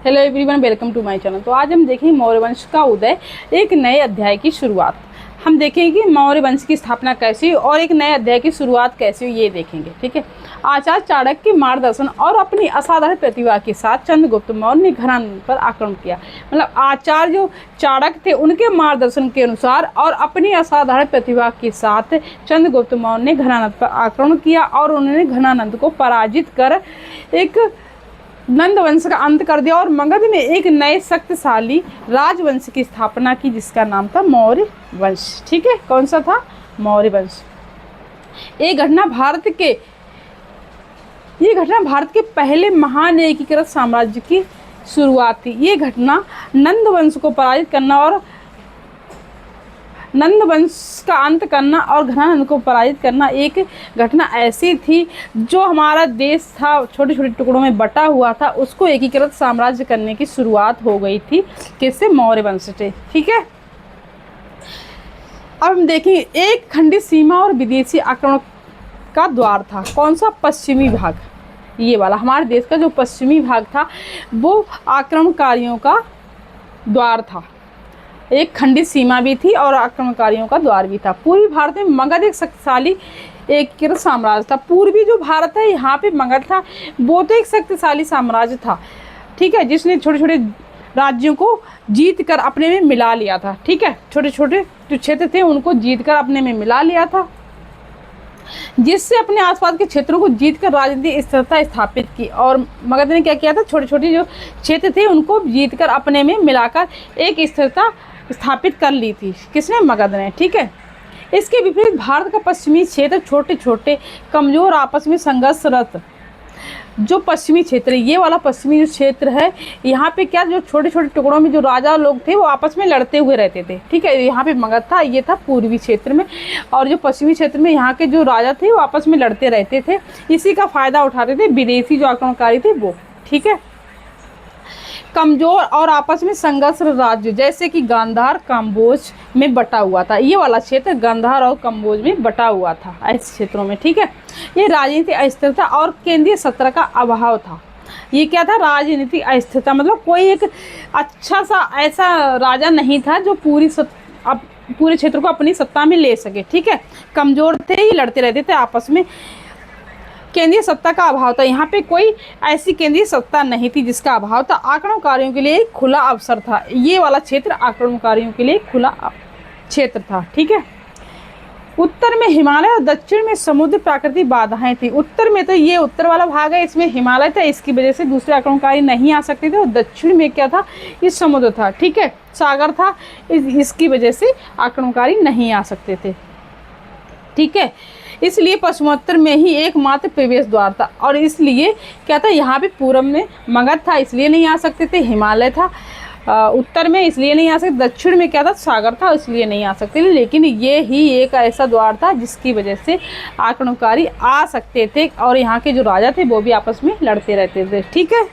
Hello everyone, welcome to my channel. तो आज हम देखेंगे मौर्य वंश का उदय, एक नए अध्याय की शुरुआत। हम देखेंगे कि मौर्य वंश की स्थापना कैसी और एक नए अध्याय की शुरुआत कैसी हुई, ये देखेंगे। ठीक है। आचार्य चाणक्य के मार्गदर्शन और अपनी असाधारण प्रतिभा के साथ चंद्रगुप्त मौर्य ने घनानंद पर आक्रमण किया। मतलब आचार्य जो चाणक्य थे उनके मार्गदर्शन के अनुसार और अपनी असाधारण प्रतिभा के साथ चंद्रगुप्त मौर्य ने घनानंद पर आक्रमण किया और उन्होंने घनानंद को पराजित कर एक नंद वंश का अंत कर दिया और मगध में एक नए शक्तिशाली राजवंश की स्थापना की, जिसका नाम था मौर्य वंश। ठीक है, कौन सा था? मौर्य वंश। ये घटना भारत के पहले महान एकीकृत साम्राज्य की शुरुआत थी। ये घटना नंद वंश को पराजित करना और नंद वंश का अंत करना और घनानंद को पराजित करना एक घटना ऐसी थी जो हमारा देश था छोटे छोटे टुकड़ों में बटा हुआ था, उसको एकीकृत साम्राज्य करने की शुरुआत हो गई थी। किससे? मौर्य वंश से। ठीक है। अब हम देखेंगे एक खंडित सीमा और विदेशी आक्रमण का द्वार था। कौन सा? पश्चिमी भाग। ये वाला हमारे देश का जो पश्चिमी भाग था वो आक्रमणकारियों का द्वार था। एक खंडित सीमा भी थी और आक्रमणकारियों का द्वार भी था। पूर्वी भारत में मगध एक शक्तिशाली एकीकृत साम्राज्य था। पूर्वी जो भारत है यहाँ पे मगध था, वो तो एक शक्तिशाली साम्राज्य था। ठीक है, जिसने छोटे छोटे राज्यों को जीत कर अपने में मिला लिया था। ठीक है, छोटे छोटे जो क्षेत्र थे उनको जीत कर अपने में मिला लिया था, जिससे अपने आसपास के क्षेत्रों को जीतकर राजनीतिक स्थिरता स्थापित की। और मगध ने क्या किया था? छोटे छोटे जो क्षेत्र थे उनको जीतकर अपने में मिलाकर एक स्थिरता स्थापित कर ली थी। किसने? मगध ने। ठीक है। इसके विपरीत भारत का पश्चिमी क्षेत्र छोटे छोटे कमजोर आपस में संघर्षरत जो पश्चिमी क्षेत्र है, ये वाला पश्चिमी जो क्षेत्र है, यहाँ पे क्या जो छोटे छोटे टुकड़ों में जो राजा लोग थे वो आपस में लड़ते हुए रहते थे। ठीक है, यहाँ पे मगध था, ये था पूर्वी क्षेत्र में, और जो पश्चिमी क्षेत्र में यहाँ के जो राजा थे वो आपस में लड़ते रहते थे। इसी का फायदा उठाते थे विदेशी जो आक्रमणकारी थे वो। ठीक है। कमजोर और आपस में संघर्ष राज्य जैसे कि गांधार काम्बोज में बटा हुआ था। ये वाला क्षेत्र गांधार और काम्बोज में बटा हुआ था, ऐसे क्षेत्रों में। ठीक है। ये राजनीतिक अस्थिरता और केंद्रीय सत्ता का अभाव था। ये क्या था? राजनीतिक अस्थिरता, मतलब कोई एक अच्छा सा ऐसा राजा नहीं था जो पूरे क्षेत्र को अपनी सत्ता में ले सके। ठीक है। कमजोर थे, ये लड़ते रहते थे आपस में। केंद्रीय सत्ता का अभाव था। यहाँ पे कोई ऐसी केंद्रीय सत्ता नहीं थी जिसका अभाव था। आक्रमणकारियों के लिए एक खुला अवसर था। ये वाला क्षेत्र आक्रमणकारियों के लिए खुला क्षेत्र था। ठीक है। उत्तर में हिमालय और दक्षिण में समुद्र प्राकृतिक बाधाएं थी। उत्तर में तो ये उत्तर वाला भाग है, इसमें हिमालय था, इसकी वजह से दूसरे आक्रमणकारी नहीं आ सकते थे। और दक्षिण में क्या था? ये समुद्र था। ठीक है, सागर था, इसकी वजह से आक्रमणकारी नहीं आ सकते थे। ठीक है। इसलिए पश्चिमोत्तर में ही एकमात्र प्रवेश द्वार था। और इसलिए क्या था? यहाँ पे पूर्व में मगध था, इसलिए नहीं आ सकते थे। हिमालय था उत्तर में, इसलिए नहीं आ सकते। दक्षिण में क्या था? सागर था, इसलिए नहीं आ सकते थे। लेकिन ये ही एक ऐसा द्वार था जिसकी वजह से आक्रमणकारी आ सकते थे और यहाँ के जो राजा थे वो भी आपस में लड़ते रहते थे। ठीक है।